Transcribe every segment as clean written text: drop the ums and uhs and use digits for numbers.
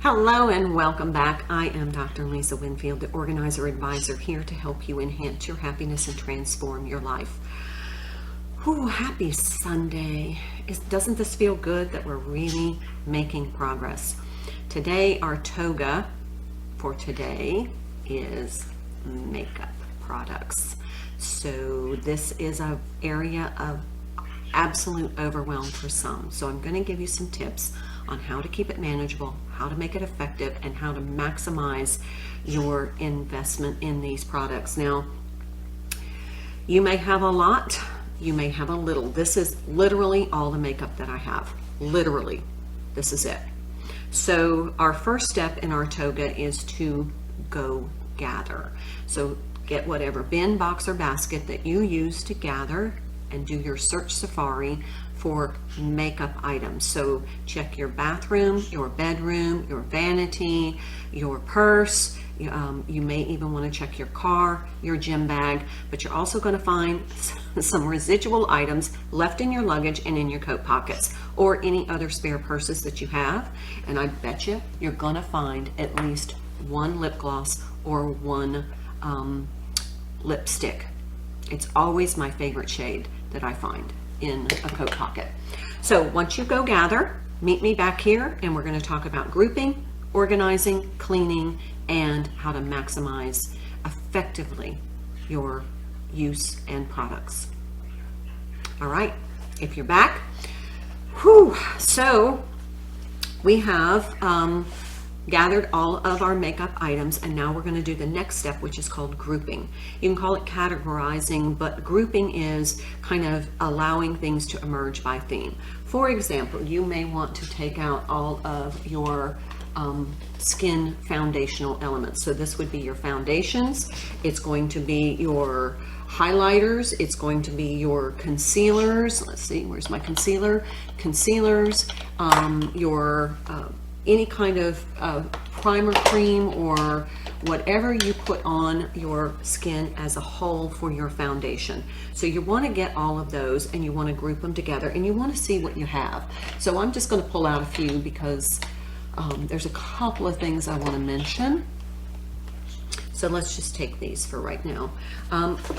Hello and welcome back. I am Dr. Lisa Winfield, the Organizer Advisor, here to help you enhance your happiness and transform your life. Ooh, happy Sunday. Doesn't this feel good that we're really making progress? Today, our toga for today is makeup products. So this is an area of absolute overwhelm for some. So I'm going to give you some tips on how to keep it manageable, how to make it effective, and how to maximize your investment in these products. Now, you may have a lot, you may have a little. This is literally all the makeup that I have. Literally, this is it. So our first step in our toga is to go gather. So get whatever bin, box, or basket that you use to gather and do your search safari for makeup items. So check your bathroom, your bedroom, your vanity, your purse. You may even want to check your car, your gym bag, but you're also going to find some residual items left in your luggage and in your coat pockets or any other spare purses that you have. And I bet you're going to find at least one lip gloss or one lipstick. It's always my favorite shade that I find in a coat pocket. So once you go gather, meet me back here and we're going to talk about grouping, organizing, cleaning, and how to maximize effectively your use and products. All right, if you're back, so we have gathered all of our makeup items, and now we're going to do the next step, which is called grouping. You can call it categorizing, but grouping is kind of allowing things to emerge by theme. For example, you may want to take out all of your skin foundational elements. So this would be your foundations, it's going to be your highlighters, it's going to be your concealers. Let's see, where's my concealer? Concealers, your any kind of primer cream or whatever you put on your skin as a whole for your foundation. So you want to get all of those and you want to group them together and you want to see what you have. So I'm just going to pull out a few because there's a couple of things I want to mention. So let's just take these for right now.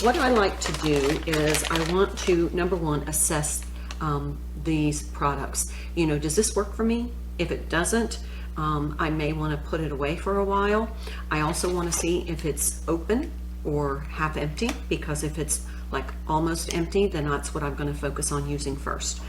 What I like to do is I want to, number one, assess these products. You know, does this work for me? If it doesn't, I may want to put it away for a while. I also want to see if it's open or half empty, because if it's like almost empty, then that's what I'm going to focus on using first.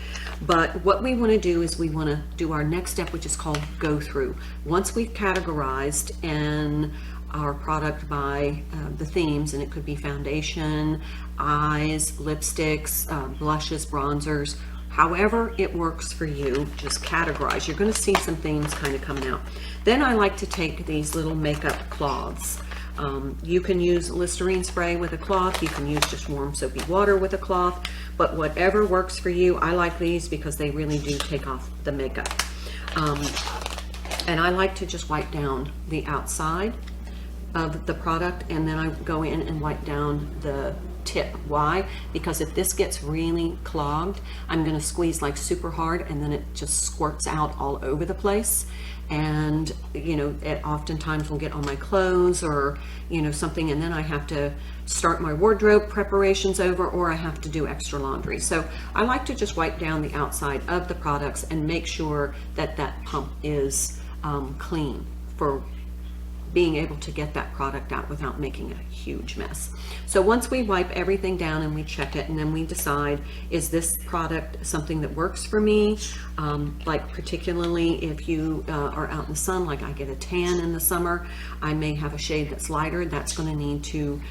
But what we want to do is we want to do our next step, which is called go through. Once we've categorized and our product by the themes, and it could be foundation, eyes, lipsticks, blushes, bronzers, however it works for you, just categorize. You're going to see some themes kind of coming out. Then I like to take these little makeup cloths. You can use Listerine spray with a cloth, you can use just warm soapy water with a cloth, but whatever works for you. I like these because they really do take off the makeup. And I like to just wipe down the outside of the product, and then I go in and wipe down the tip. Why? Because if this gets really clogged, I'm going to squeeze like super hard and then it just squirts out all over the place. And you know, it oftentimes will get on my clothes or you know something, and then I have to start my wardrobe preparations over, or I have to do extra laundry. So I like to just wipe down the outside of the products and make sure that that pump is clean for being able to get that product out without making a huge mess. So once we wipe everything down and we check it, and then we decide, is this product something that works for me? Like particularly if you are out in the sun, like I get a tan in the summer, I may have a shade that's lighter. That's going to need to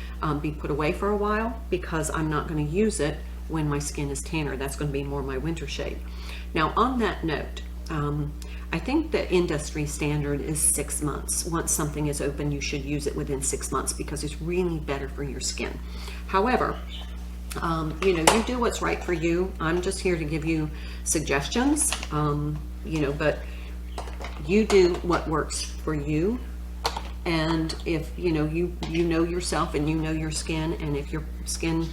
be put away for a while because I'm not going to use it when my skin is tanner. That's going to be more my winter shade. Now on that note, I think the industry standard is 6 months. Once something is open, you should use it within 6 months because it's really better for your skin. However, you know, you do what's right for you. I'm just here to give you suggestions, you know, but you do what works for you. And if you know yourself and you know your skin, and if your skin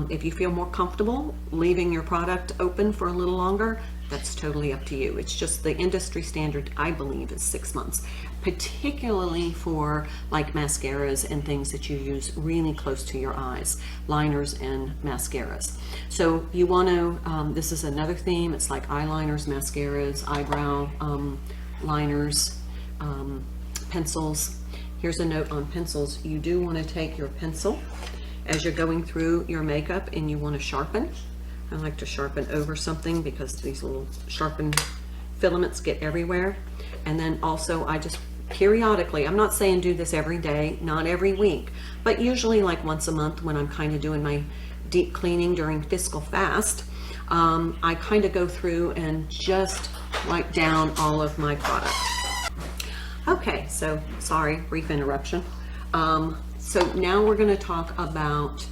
if you feel more comfortable leaving your product open for a little longer, That's totally up to you. It's just the industry standard, I believe, is 6 months, particularly for like mascaras and things that you use really close to your eyes, liners and mascaras. So you want to, this is another theme. It's like eyeliners, mascaras, eyebrow liners, pencils. Here's a note on pencils. You do want to take your pencil as you're going through your makeup and you want to sharpen. I like to sharpen over something because these little sharpened filaments get everywhere. And then also I just periodically, I'm not saying do this every day, not every week, but usually like once a month when I'm kind of doing my deep cleaning during fiscal fast, I kind of go through and just wipe down all of my product. Okay, so sorry, brief interruption. So now we're going to talk about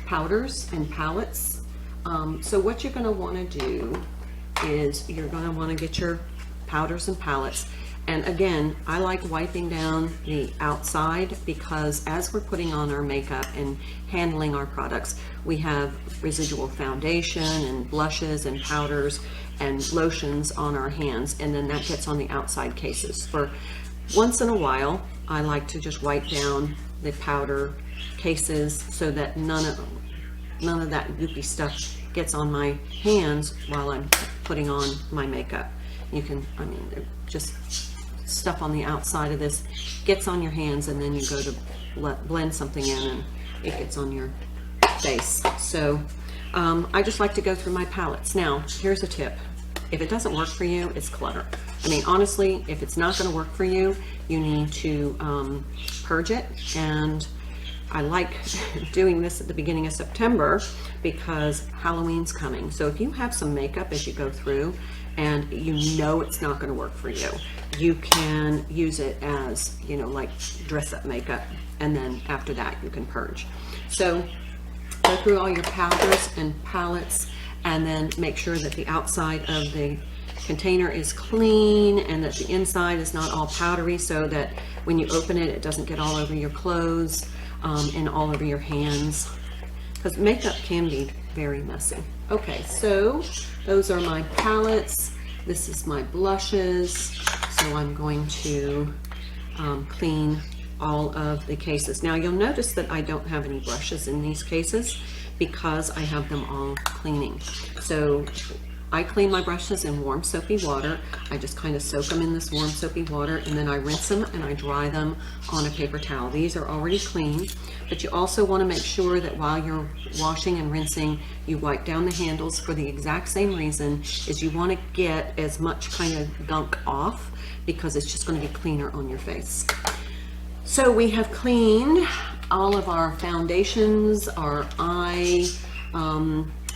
powders and palettes. So what you're going to want to do is you're going to want to get your powders and palettes. And again, I like wiping down the outside because as we're putting on our makeup and handling our products, we have residual foundation and blushes and powders and lotions on our hands, and then that gets on the outside cases. For once in a while, I like to just wipe down the powder cases so that none of that goopy stuff gets on my hands while I'm putting on my makeup. You can, I mean, just stuff on the outside of this gets on your hands, and then you go to blend something in and it gets on your face. So I just like to go through my palettes. Now, here's a tip. If it doesn't work for you, it's clutter. I mean, honestly, if it's not going to work for you, you need to purge it. And I like doing this at the beginning of September because Halloween's coming. So if you have some makeup as you go through and you know it's not going to work for you, you can use it as, you know, like dress up makeup. And then after that, you can purge. So go through all your powders and palettes, and then make sure that the outside of the container is clean and that the inside is not all powdery, so that when you open it, it doesn't get all over your clothes and all over your hands, because makeup can be very messy. Okay, so those are my palettes. This is my blushes. So I'm going to clean all of the cases. Now you'll notice that I don't have any brushes in these cases because I have them all cleaning. So I clean my brushes in warm soapy water. I just kind of soak them in this warm soapy water, and then I rinse them and I dry them on a paper towel. These are already clean, but you also want to make sure that while you're washing and rinsing, you wipe down the handles for the exact same reason, is you want to get as much kind of gunk off because it's just going to be cleaner on your face. So we have cleaned all of our foundations, our eye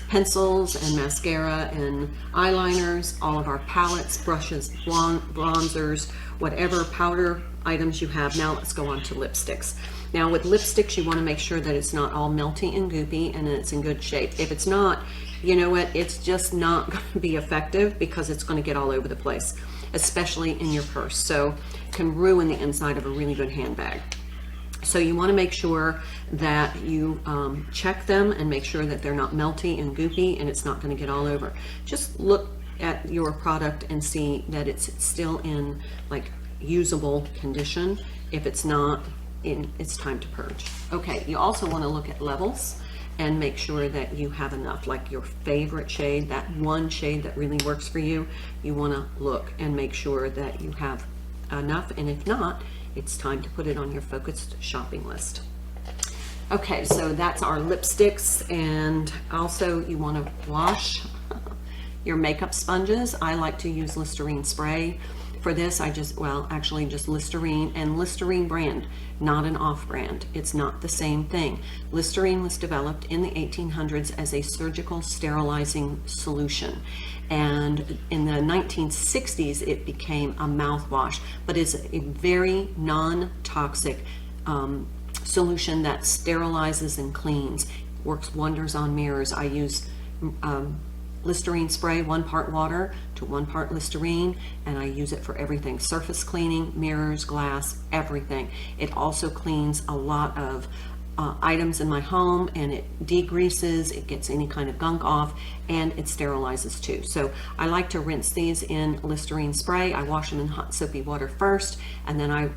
pencils and mascara and eyeliners, all of our palettes, brushes, bronzers, whatever powder items you have. Now let's go on to lipsticks. Now with lipsticks, you want to make sure that it's not all melty and goopy and it's in good shape. If it's not, you know what, it's just not going to be effective because it's going to get all over the place, especially in your purse. So it can ruin the inside of a really good handbag. So you want to make sure that you check them and make sure that they're not melty and goopy and it's not going to get all over. Just look at your product and see that it's still in like usable condition. If it's not, it's time to purge. Okay, you also want to look at levels and make sure that you have enough, like your favorite shade, that one shade that really works for you. You want to look and make sure that you have enough, and if not, it's time to put it on your focused shopping list. Okay, so that's our lipsticks, and also you want to wash your makeup sponges. I like to use Listerine spray. For this, I just, well, actually just Listerine, and Listerine brand, not an off-brand. It's not the same thing. Listerine was developed in the 1800s as a surgical sterilizing solution. And in the 1960s, it became a mouthwash, but it's a very non-toxic solution that sterilizes and cleans. Works wonders on mirrors. I use Listerine spray, 1 part water to 1 part Listerine, and I use it for everything. Surface cleaning, mirrors, glass, everything. It also cleans a lot of items in my home, and it degreases, it gets any kind of gunk off, and it sterilizes too. So I like to rinse these in Listerine spray. I wash them in hot soapy water first, and then I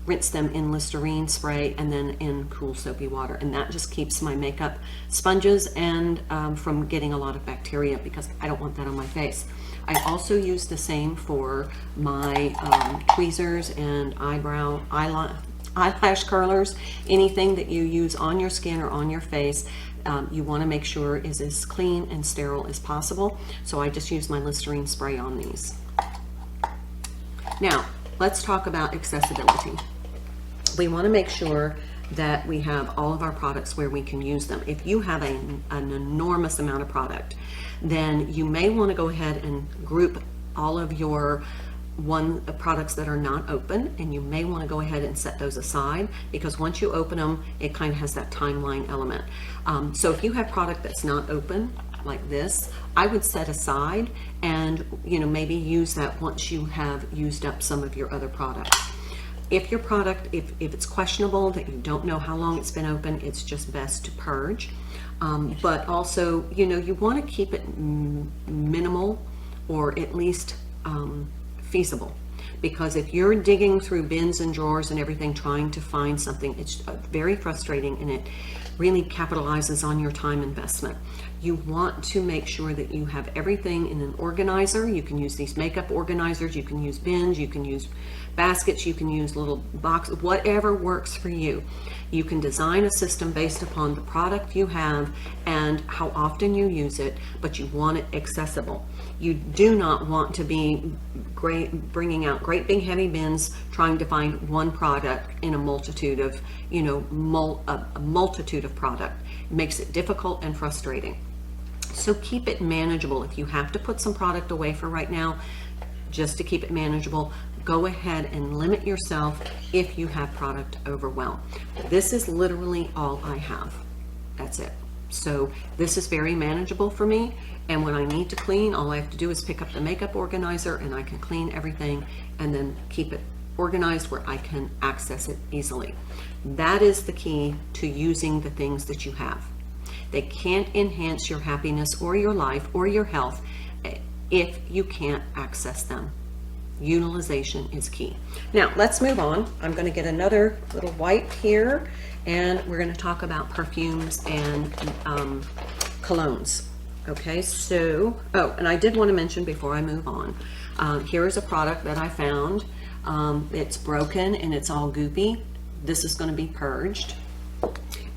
rinse them in Listerine spray and then in cool soapy water, and that just keeps my makeup sponges and from getting a lot of bacteria, because I don't want that on my face. I also use the same for my tweezers and eyelash curlers. Anything that you use on your skin or on your face, you want to make sure is as clean and sterile as possible. So I just use my Listerine spray on these. Now, let's talk about accessibility. We want to make sure that we have all of our products where we can use them. If you have an enormous amount of product, then you may want to go ahead and group all of your products that are not open, and you may want to go ahead and set those aside, because once you open them, it kind of has that timeline element. So if you have product that's not open like this, I would set aside and maybe use that once you have used up some of your other products. If your product, if it's questionable, that you don't know how long it's been open, it's just best to purge. But also, you want to keep it minimal, or at least feasible, because if you're digging through bins and drawers and everything trying to find something, it's very frustrating, and it really capitalizes on your time investment. You want to make sure that you have everything in an organizer. You can use these makeup organizers, you can use bins, you can use baskets, you can use little boxes, whatever works for you. You can design a system based upon the product you have and how often you use it, but you want it accessible. You do not want to be bringing out great big heavy bins trying to find one product in a multitude of, a multitude of product. It makes it difficult and frustrating. So keep it manageable. If you have to put some product away for right now, just to keep it manageable, go ahead and limit yourself if you have product overwhelm. This is literally all I have. That's it. So this is very manageable for me, and when I need to clean, all I have to do is pick up the makeup organizer and I can clean everything and then keep it organized where I can access it easily. That is the key to using the things that you have. They can't enhance your happiness or your life or your health if you can't access them. Utilization is key. Now let's move on. I'm going to get another little wipe here, and we're going to talk about perfumes and colognes. Okay, so, and I did want to mention before I move on, here is a product that I found. It's broken and it's all goopy. This is going to be purged.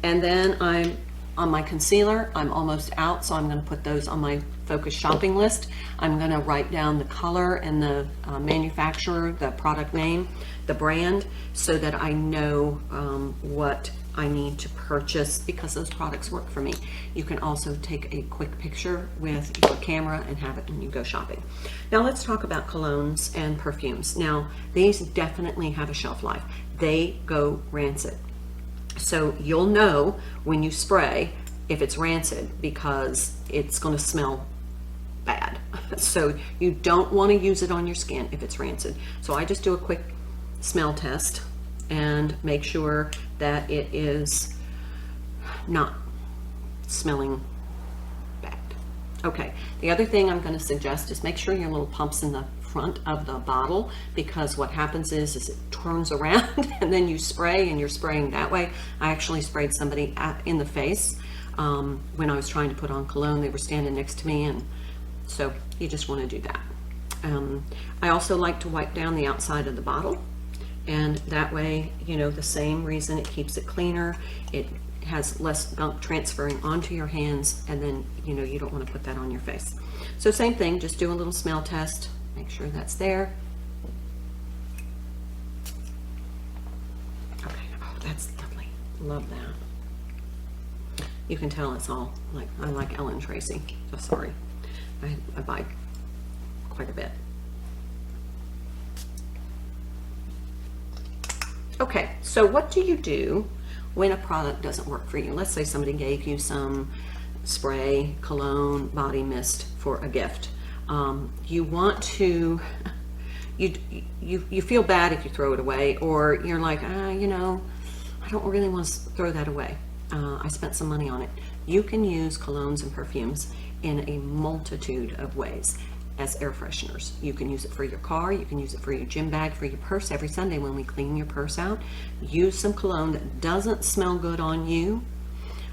And then I'm on my concealer. I'm almost out, so I'm going to put those on my focus shopping list. I'm going to write down the color and the manufacturer, the product name, the brand, so that I know what I need to purchase, because those products work for me. You can also take a quick picture with your camera and have it when you go shopping. Now let's talk about colognes and perfumes. Now these definitely have a shelf life. They go rancid. So you'll know when you spray if it's rancid, because it's going to smell bad. So you don't want to use it on your skin if it's rancid. So I just do a quick smell test and make sure that it is not smelling bad. Okay, the other thing I'm going to suggest is make sure your little pump's in the front of the bottle, because what happens is it turns around and then you spray, and you're spraying that way. I actually sprayed somebody in the face when I was trying to put on cologne. They were standing next to me, and so you just want to do that. I also like to wipe down the outside of the bottle, and that way, the same reason, it keeps it cleaner, it has less gunk transferring onto your hands, and then you don't want to put that on your face. So same thing, just do a little smell test, make sure that's there. Okay, oh, that's lovely, love that. You can tell it's all like, I like Ellen Tracy, so sorry, I buy quite a bit. Okay, so what do you do when a product doesn't work for you? Let's say somebody gave you some spray, cologne, body mist for a gift. You want to, you feel bad if you throw it away, or you're like, I don't really want to throw that away. I spent some money on it. You can use colognes and perfumes in a multitude of ways as air fresheners. You can use it for your car, you can use it for your gym bag, for your purse. Every Sunday when we clean your purse out, use some cologne that doesn't smell good on you,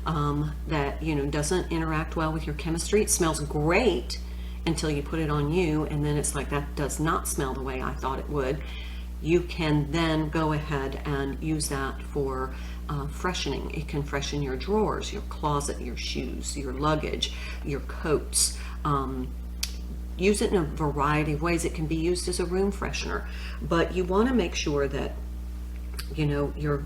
that doesn't interact well with your chemistry. It smells great until you put it on you, and then it's like, that does not smell the way I thought it would. You can then go ahead and use that for freshening. It can freshen your drawers, your closet, your shoes, your luggage, your coats. Use it in a variety of ways. It can be used as a room freshener, but you want to make sure that you're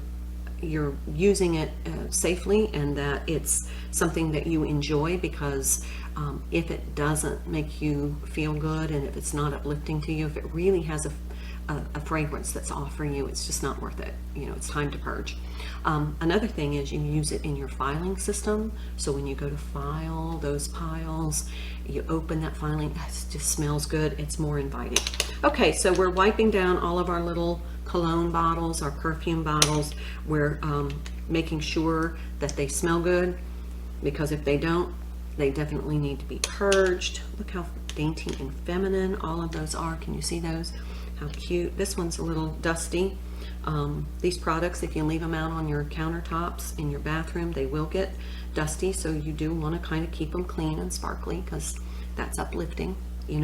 using it safely, and that it's something that you enjoy, because if it doesn't make you feel good, and if it's not uplifting to you, if it really has a fragrance that's offering you, it's just not worth it. It's time to purge. Another thing is, you use it in your filing system. So when you go to file those piles, you open that filing, it just smells good. It's more inviting. Okay, so we're wiping down all of our little cologne bottles, our perfume bottles. We're making sure that they smell good, because if they don't, they definitely need to be purged. Look how dainty and feminine all of those are. Can you see those? How cute. This one's a little dusty. These products, if you leave them out on your countertops in your bathroom, they will get dusty, so you do want to kind of keep them clean and sparkly, because that's uplifting.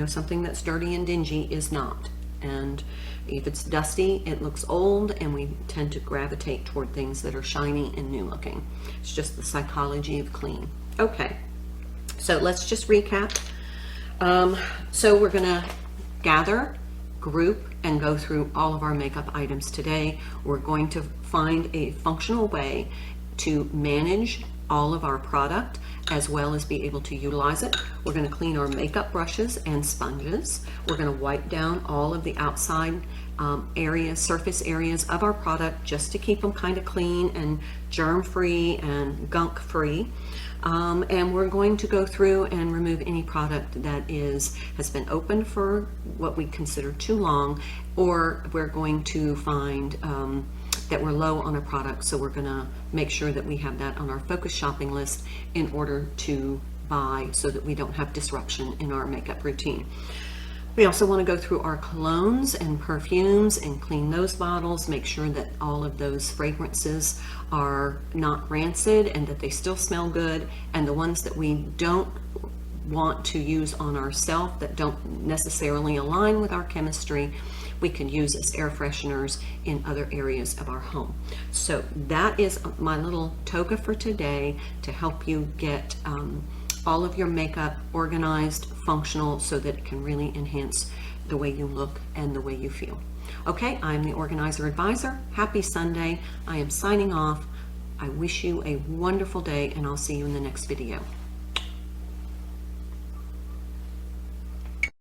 Something that's dirty and dingy is not. And if it's dusty, it looks old, and we tend to gravitate toward things that are shiny and new looking. It's just the psychology of clean. Okay, so let's just recap. So we're gonna gather, group, and go through all of our makeup items today. We're going to find a functional way to manage all of our product, as well as be able to utilize it. We're going to clean our makeup brushes and sponges. We're going to wipe down all of the outside areas, surface areas of our product, just to keep them kind of clean and germ-free and gunk-free. And we're going to go through and remove any product that has been open for what we consider too long, or we're going to find that we're low on a product, so we're going to make sure that we have that on our focus shopping list in order to buy, so that we don't have disruption in our makeup routine. We also want to go through our colognes and perfumes and clean those bottles, make sure that all of those fragrances are not rancid and that they still smell good, and the ones that we don't want to use on ourselves, that don't necessarily align with our chemistry, we can use as air fresheners in other areas of our home. So that is my little toga for today, to help you get all of your makeup organized, functional, so that it can really enhance the way you look and the way you feel. Okay, I'm the Organizer Advisor. Happy Sunday. I am signing off. I wish you a wonderful day, and I'll see you in the next video.